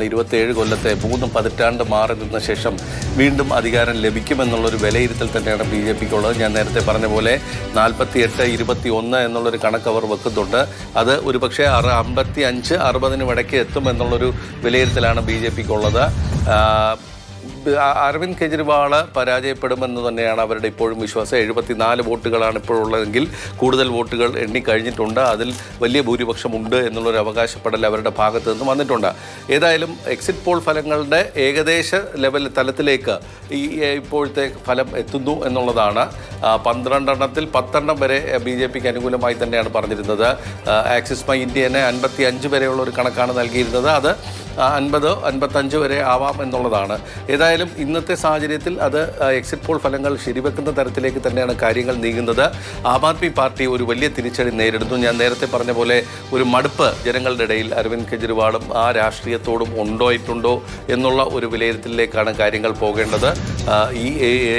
27 കൊല്ലത്തെ 3 പതിറ്റാണ്ട് മാറി നിന്ന ശേഷം വീണ്ടും അധികാരം ലഭിക്കുമെന്നുള്ളൊരു വിലയിരുത്തൽ തന്നെയാണ് ബി ജെ പിക്കുള്ളത്. ഞാൻ നേരത്തെ പറഞ്ഞ പോലെ 48-21 എന്നുള്ളൊരു കണക്ക് അവർ വെക്കുന്നുണ്ട്. അത് ഒരുപക്ഷെ 55-60 ഇടയ്ക്ക് എത്തുമെന്നുള്ളൊരു വിലയിരുത്തലാണ് ബി ജെ പിക്കുള്ളത്. അരവിന്ദ് കെജ്രിവാൾ പരാജയപ്പെടുമെന്ന് തന്നെയാണ് അവരുടെ ഇപ്പോഴും വിശ്വാസം. 74 വോട്ടുകളാണ് ഇപ്പോഴുള്ളതെങ്കിൽ കൂടുതൽ വോട്ടുകൾ എണ്ണിക്കഴിഞ്ഞിട്ടുണ്ട്. അതിൽ വലിയ ഭൂരിപക്ഷം ഉണ്ട് എന്നുള്ളൊരു അവകാശപ്പെടൽ അവരുടെ ഭാഗത്ത് നിന്ന് വന്നിട്ടുണ്ട്. ഏതായാലും എക്സിറ്റ് പോൾ ഫലങ്ങളുടെ ഏകദേശ തലത്തിലേക്ക് ഇപ്പോഴത്തെ ഫലം എത്തുന്നു എന്നുള്ളതാണ്. 12 എണ്ണത്തിൽ 10 എണ്ണം വരെ ബി ജെ പിക്ക് അനുകൂലമായി തന്നെയാണ് പറഞ്ഞിരുന്നത്. ആക്സിസ് മൈ ഇന്ത്യനെ 55 വരെയുള്ള ഒരു കണക്കാണ് നൽകിയിരുന്നത്. അത് 50-55 വരെ ആവാം എന്നുള്ളതാണ്. ഏതായാലും ഇന്നത്തെ സാഹചര്യത്തിൽ അത് എക്സിറ്റ് പോൾ ഫലങ്ങൾ ശരിവെക്കുന്ന തരത്തിലേക്ക് തന്നെയാണ് കാര്യങ്ങൾ നീങ്ങുന്നത്. ആം ആദ്മി പാർട്ടി ഒരു വലിയ തിരിച്ചടി നേരിടുന്നു. ഞാൻ നേരത്തെ പറഞ്ഞ പോലെ ഒരു മടുപ്പ് ജനങ്ങളുടെ ഇടയിൽ അരവിന്ദ് കെജ്രിവാളും ആ രാഷ്ട്രീയത്തോടും ഉണ്ടായിട്ടുണ്ടോ എന്നുള്ള ഒരു വിലയിരുത്തലിലേക്കാണ് കാര്യങ്ങൾ പോകേണ്ടത്.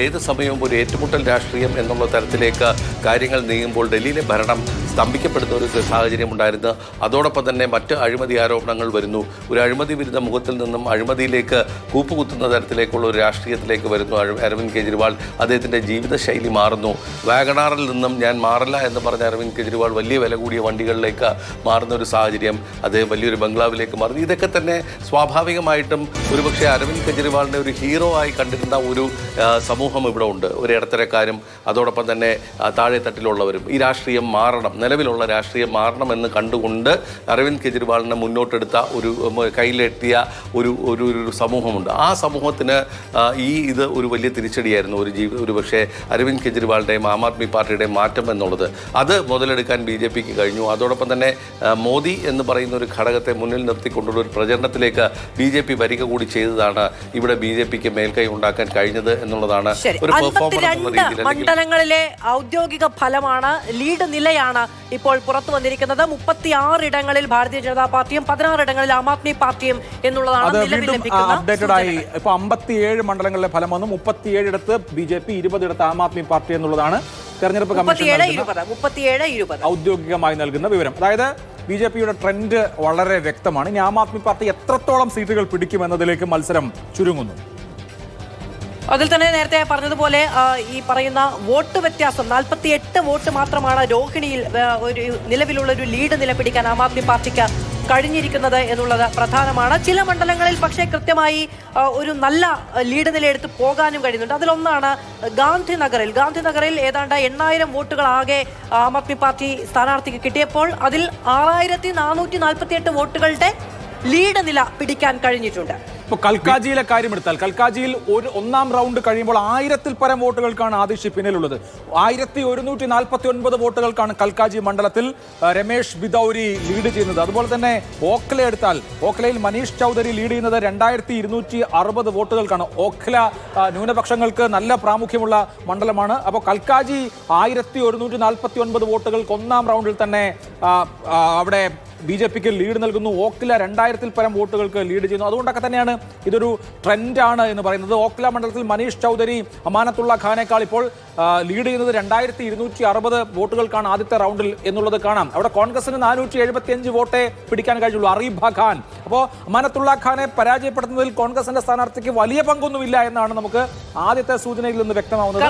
ഏത് സമയവും ഒരു ഏറ്റുമുട്ടൽ രാഷ്ട്രീയം എന്നുള്ള തരത്തിലേക്ക് കാര്യങ്ങൾ നീങ്ങുമ്പോൾ ഡൽഹിയിലെ ഭരണം സ്തംഭിക്കപ്പെടുന്ന ഒരു സാഹചര്യം ഉണ്ടായിരുന്നു. അതോടൊപ്പം തന്നെ മറ്റ് അഴിമതി ആരോപണങ്ങൾ വരുന്നു. ഒരു അഴിമതി വിരുദ്ധ മുഖത്തിൽ നിന്നും അഴിമതിയിലേക്ക് കൂപ്പുകുത്തുന്ന തരത്തിലേക്കുള്ള ഒരു രാഷ്ട്രീയത്തിലേക്ക് വരുന്നു അരവിന്ദ് കെജ്രിവാൾ. അദ്ദേഹത്തിൻ്റെ ജീവിതശൈലി മാറുന്നു. വാഗണാറിൽ നിന്നും ഞാൻ മാറില്ല എന്ന് പറഞ്ഞ അരവിന്ദ് കെജ്രിവാൾ വലിയ വില കൂടിയ വണ്ടികളിലേക്ക് മാറുന്ന ഒരു സാഹചര്യം, അദ്ദേഹം വലിയൊരു ബംഗ്ലാവിലേക്ക് മാറുന്നു. ഇതൊക്കെ തന്നെ സ്വാഭാവികമായിട്ടും ഒരുപക്ഷെ അരവിന്ദ് കെജ്രിവാളിനെ ഒരു ഹീറോ ആയി കണ്ടിരുന്ന ഒരു സമൂഹം ഇവിടെ ഉണ്ട്. ഒരു ഇടത്തരക്കാരും അതോടൊപ്പം തന്നെ താഴെ തട്ടിലുള്ളവരും ഈ രാഷ്ട്രീയം മാറണം, നിലവിലുള്ള രാഷ്ട്രീയം മാറണമെന്ന് കണ്ടുകൊണ്ട് അരവിന്ദ് കെജ്രിവാളിനെ മുന്നോട്ടെടുത്ത ഒരു കയ്യിലെത്തിയ ഒരു സമൂഹമുണ്ട്. ആ സമൂഹത്തിന് ഇത് ഒരു വലിയ തിരിച്ചടിയായിരുന്നു. ഒരു പക്ഷേ അരവിന്ദ് കെജ്രിവാളിൻ്റെയും ആം ആദ്മി പാർട്ടിയുടെയും മാറ്റം എന്നുള്ളത് അത് മുതലെടുക്കാൻ ബി ജെ പിക്ക് കഴിഞ്ഞു. അതോടൊപ്പം തന്നെ മോദി എന്ന് പറയുന്ന ഒരു ഘടകത്തെ മുന്നിൽ നിർത്തിക്കൊണ്ടുള്ള ഒരു പ്രചരണത്തിലേക്ക് ബി ജെ പി വരിക കൂടി ചെയ്തതാണ് ഇവിടെ ബി ജെ പിക്ക് മേൽക്കൈ ഉണ്ടാക്കാൻ കഴിഞ്ഞത് എന്നുള്ളതാണ് ഒരു പെർഫോമൻസ്. മണ്ഡലങ്ങളിലെ ഔദ്യോഗിക ഫലമാണ്, ലീഡ് നിലയാണ് ഇപ്പോൾ പുറത്തു വന്നിരിക്കുന്നത്. 36 ഇടങ്ങളിൽ ഭാരതീയ ജനതാ പാർട്ടിയും 16 ഇടങ്ങളിൽ ആം ആദ്മി പാർട്ടിയും എന്നുള്ളതാണ് നിലവിൽ ലഭിക്കുന്ന. 57 മണ്ഡലങ്ങളിലെ ഫലം വന്നു. 37 ഇടത്ത് ബി ജെ പി, 20 ഇടത്ത് ആം ആദ്മി പാർട്ടി എന്നുള്ളതാണ് തെരഞ്ഞെടുപ്പ് കമ്മീഷൻ ഔദ്യോഗികമായി നൽകുന്ന വിവരം. അതായത് ബി ജെ പിയുടെ ട്രെൻഡ് വളരെ വ്യക്തമാണ്. ഇനി ആം ആദ്മി പാർട്ടി എത്രത്തോളം സീറ്റുകൾ പിടിക്കുമെന്നതിലേക്ക് മത്സരം ചുരുങ്ങുന്നു. അതിൽ തന്നെ നേരത്തെ പറഞ്ഞതുപോലെ ഈ പറയുന്ന വോട്ട് വ്യത്യാസം 48 വോട്ട് മാത്രമാണ് രോഹിണിയിൽ ഒരു നിലവിലുള്ള ഒരു ലീഡ് നില പിടിക്കാൻ ആം ആദ്മി പാർട്ടിക്ക് കഴിഞ്ഞിരിക്കുന്നത് എന്നുള്ളത് പ്രധാനമാണ്. ചില മണ്ഡലങ്ങളിൽ പക്ഷേ കൃത്യമായി ഒരു നല്ല ലീഡ് നില എടുത്ത് പോകാനും കഴിയുന്നുണ്ട്. അതിലൊന്നാണ് ഗാന്ധിനഗറിൽ ഏതാണ്ട് 8000 വോട്ടുകൾ ആകെ ആം ആദ്മി പാർട്ടി സ്ഥാനാർത്ഥിക്ക് കിട്ടിയപ്പോൾ അതിൽ 6448 വോട്ടുകളുടെ ലീഡ് നില പിടിക്കാൻ കഴിഞ്ഞിട്ടുണ്ട്. ഇപ്പോൾ കൽക്കാജിയിലെ കാര്യമെടുത്താൽ കൽക്കാജിയിൽ ഒന്നാം റൗണ്ട് കഴിയുമ്പോൾ 1000-ൽ പരം വോട്ടുകൾക്കാണ് ആദിഷ് പിന്നിലുള്ളത്. 1149 വോട്ടുകൾക്കാണ് കൽക്കാജി മണ്ഡലത്തിൽ രമേഷ് ബിദൌരി ലീഡ് ചെയ്യുന്നത്. അതുപോലെ തന്നെ ഓഖ്ല എടുത്താൽ ഓഖ്ലയിൽ മനീഷ് ചൗധരി ലീഡ് ചെയ്യുന്നത് 2260 വോട്ടുകൾക്കാണ്. ഓഖ്ല ന്യൂനപക്ഷങ്ങൾക്ക് നല്ല പ്രാമുഖ്യമുള്ള മണ്ഡലമാണ്. അപ്പോൾ കൽക്കാജി 1149 വോട്ടുകൾക്ക് ഒന്നാം റൗണ്ടിൽ തന്നെ അവിടെ ബി ജെ പിക്ക് ലീഡ് നൽകുന്നു. ഓഖ്ല 2000-ൽ പരം വോട്ടുകൾക്ക് ലീഡ് ചെയ്യുന്നു. അതുകൊണ്ടൊക്കെ തന്നെയാണ് ഇതൊരു ട്രെൻഡാണ് എന്ന് പറയുന്നത്. ഓഖ്ല മണ്ഡലത്തിൽ മനീഷ് ചൗധരി അമാനത്തുള്ള ഖാനേക്കാൾ ഇപ്പോൾ ലീഡ് ചെയ്യുന്നത് 2260 വോട്ടുകൾക്കാണ് ആദ്യത്തെ റൗണ്ടിൽ എന്നുള്ളത് കാണാം. അവിടെ കോൺഗ്രസിന് 475 വോട്ടേ പിടിക്കാൻ കഴിഞ്ഞുള്ളൂ. അറീബ ഖാൻ. അപ്പോൾ അമാനത്തുള്ള ഖാനെ പരാജയപ്പെടുത്തുന്നതിൽ കോൺഗ്രസിന്റെ സ്ഥാനാർത്ഥിക്ക് വലിയ പങ്കൊന്നുമില്ല എന്നാണ് നമുക്ക് ആദ്യത്തെ സൂചനയിൽ നിന്ന് വ്യക്തമാവുന്നത്.